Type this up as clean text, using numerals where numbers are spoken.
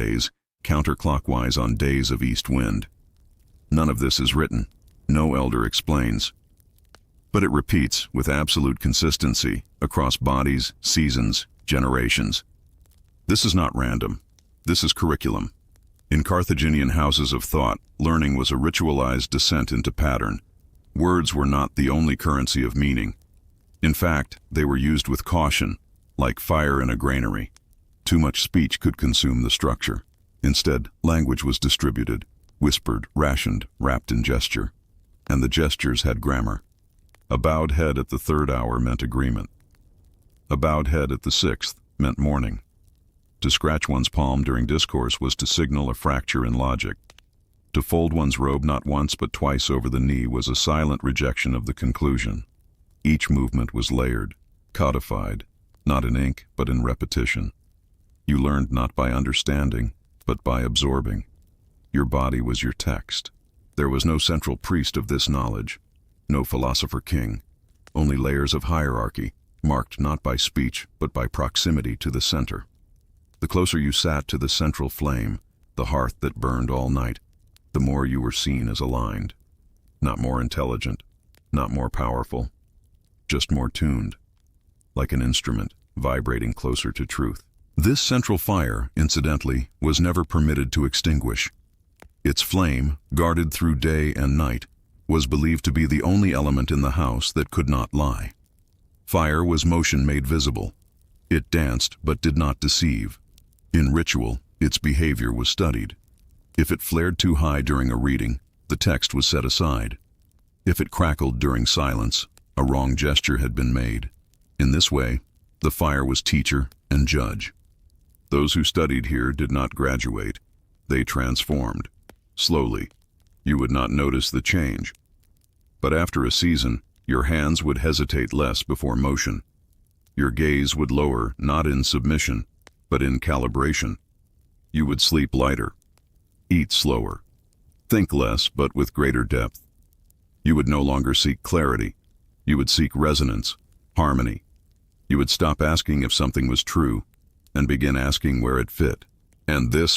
days, counterclockwise on days of east wind. None of this is written. No elder explains. But it repeats with absolute consistency across bodies, seasons, generations. This is not random. This is curriculum. In Carthaginian houses of thought, learning was a ritualized descent into pattern. Words were not the only currency of meaning. In fact, they were used with caution, like fire in a granary. Too much speech could consume the structure. Instead, language was distributed, whispered, rationed, wrapped in gesture. And the gestures had grammar. A bowed head at the third hour meant agreement. A bowed head at the sixth meant mourning. To scratch one's palm during discourse was to signal a fracture in logic. To fold one's robe not once but twice over the knee was a silent rejection of the conclusion. Each movement was layered, codified, not in ink but in repetition. You learned not by understanding, but by absorbing. Your body was your text. There was no central priest of this knowledge, no philosopher king, only layers of hierarchy, marked not by speech but by proximity to the center. The closer you sat to the central flame, the hearth that burned all night, the more you were seen as aligned. Not more intelligent, not more powerful, just more tuned, like an instrument vibrating closer to truth. This central fire, incidentally, was never permitted to extinguish. Its flame, guarded through day and night, was believed to be the only element in the house that could not lie. Fire was motion made visible. It danced but did not deceive. In ritual, its behavior was studied. If it flared too high during a reading, the text was set aside. If it crackled during silence, a wrong gesture had been made. In this way, the fire was teacher and judge. Those who studied here did not graduate. They transformed. Slowly. You would not notice the change. But after a season, your hands would hesitate less before motion. Your gaze would lower not in submission, but in calibration. You would sleep lighter, eat slower, think less but with greater depth. You would no longer seek clarity. You would seek resonance, harmony. You would stop asking if something was true and begin asking where it fit. And this